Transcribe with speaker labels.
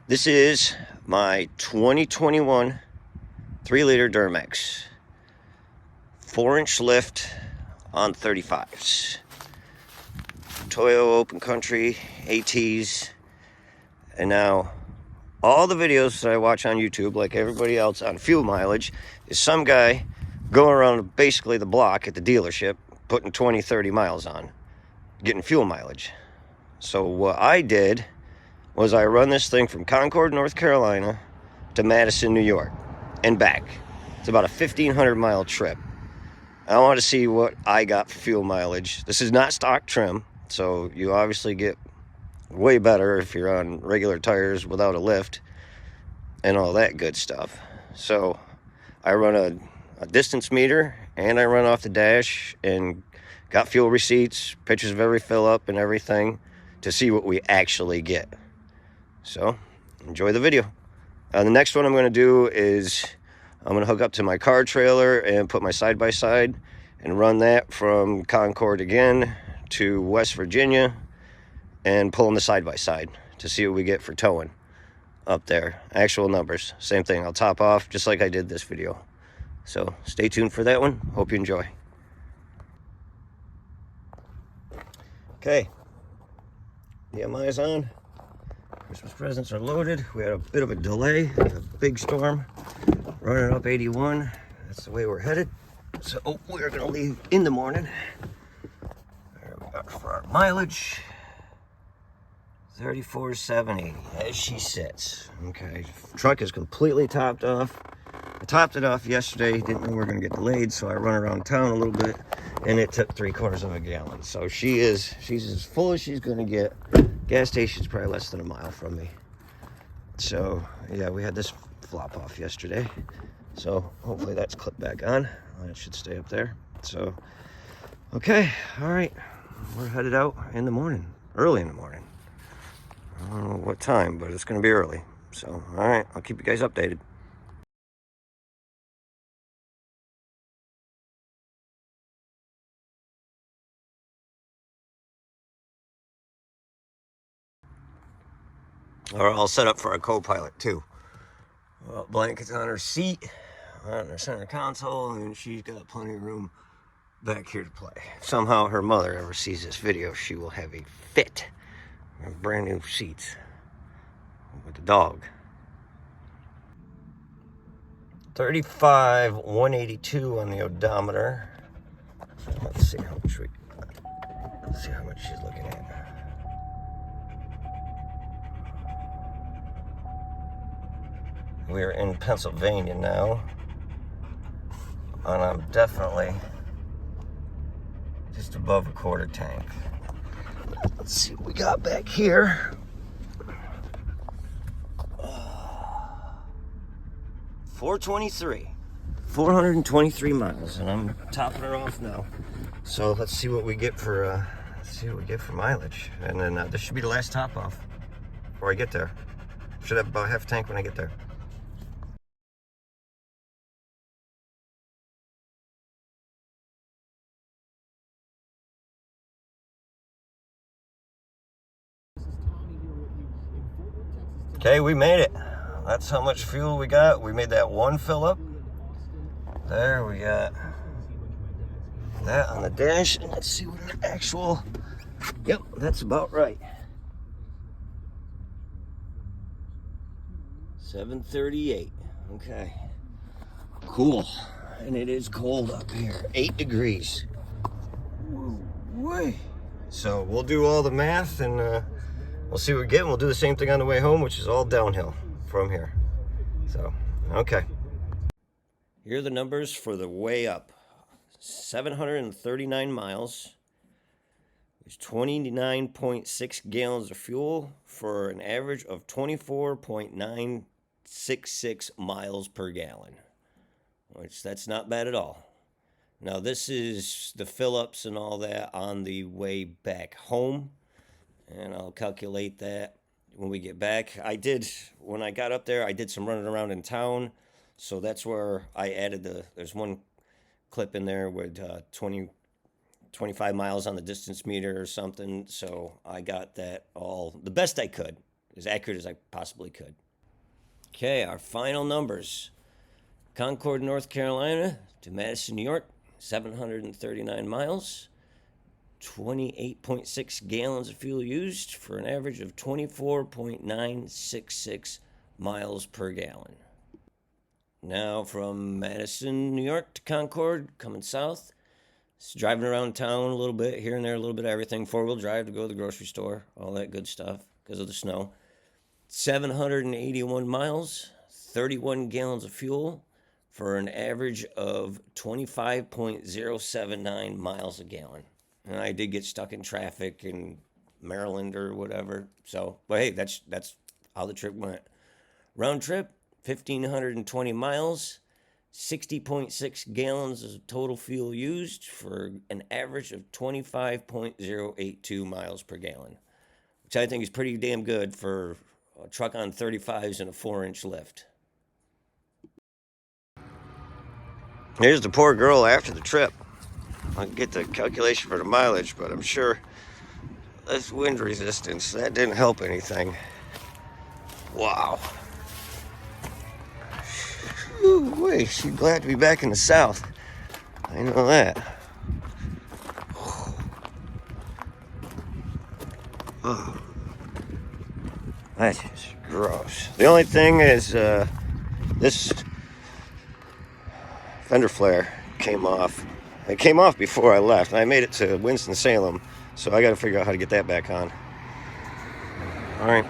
Speaker 1: This is my 2021 3-liter Duramax. 4-inch lift on 35's. Toyo Open Country, ATs. And now, all the videos that I watch on YouTube, like everybody else on fuel mileage, is some guy going around basically the block at the dealership, putting 20, 30 miles on, getting fuel mileage. So what I did was I run this thing from Concord, North Carolina to Madison, New York, and back. It's about a 1,500 mile trip. I want to see what I got for fuel mileage. This is not stock trim, so you obviously get way better if you're on regular tires without a lift and all that good stuff. So I run a distance meter, and I run off the dash and got fuel receipts, pictures of every fill up and everything to see what we actually get. So enjoy the video. The next one I'm going to do is I'm going to hook up to my car trailer and put my side-by-side and run that from Concord again to West Virginia and pull in the side-by-side to see what we get for towing up there. Actual numbers, same thing. I'll top off just like I did this video. So stay tuned for that one. Hope you enjoy. Okay, the MI is on. Christmas presents are loaded. We had a bit of a delay, a big storm running up 81. That's the way we're headed. So we're gonna leave in the morning. There we got for our mileage. 34,780 as she sits. Okay, truck is completely topped off. I topped it off yesterday, didn't know we were gonna get delayed, so I run around town a little bit and it took 3/4 of a gallon. So she's as full as she's gonna get. Gas station's probably less than a mile from me. So yeah, we had this flop off yesterday. So hopefully that's clipped back on. It should stay up there. So, okay, all right. We're headed out in the morning, early in the morning. I don't know what time, but it's gonna be early. So, all right, I'll keep you guys updated. We're all set up for a co-pilot too. Blankets on her seat, on her center console, and she's got plenty of room back here to play. If somehow her mother ever sees this video, she will have a fit. Brand new seats with the dog. 35,182 on the odometer. Let's see how much she's looking at. We're in Pennsylvania now, and I'm definitely just above a quarter tank. Let's see what we got back here. 423 miles, and I'm topping her off now. So let's see what we get for mileage, and then this should be the last top off before I get there. Should have about half a tank when I get there. Okay, we made it. That's how much fuel we got. We made that one fill up. There we got that on the dash. And let's see what our actual, yep, that's about right. 738. Okay. Cool. And it is cold up here. 8 degrees. Woo-wee. So we'll do all the math and we'll see what we get. And we'll do the same thing on the way home, which is all downhill from here. So, okay. Here are the numbers for the way up. 739 miles. There's 29.6 gallons of fuel for an average of 24.966 miles per gallon, which that's not bad at all. Now this is the fill-ups and all that on the way back home, and I'll calculate that when we get back. When I got up there, I did some running around in town, so that's where I added there's one clip in there with 25 miles on the distance meter or something, so I got that all the best I could. as accurate as I possibly could. Okay, our final numbers. Concord, North Carolina to Madison, New York, 739 miles, 28.6 gallons of fuel used for an average of 24.966 miles per gallon. Now from Madison, New York to Concord, coming south. Just driving around town a little bit, here and there, a little bit of everything. Four-wheel drive to go to the grocery store, all that good stuff because of the snow. 781 miles, 31 gallons of fuel for an average of 25.079 miles a gallon. And I did get stuck in traffic in Maryland or whatever. So, but hey, that's how the trip went. Round trip, 1,520 miles, 60.6 gallons of total fuel used for an average of 25.082 miles per gallon, which I think is pretty damn good for a truck on 35's and a 4-inch lift. Here's the poor girl after the trip. I can get the calculation for the mileage, but I'm sure this wind resistance, that didn't help anything. Wow. Wait, she's glad to be back in the South. I know that. Oh, that is gross. The only thing is this fender flare came off. It came off before I left. I made it to Winston-Salem, so I got to figure out how to get that back on. All right.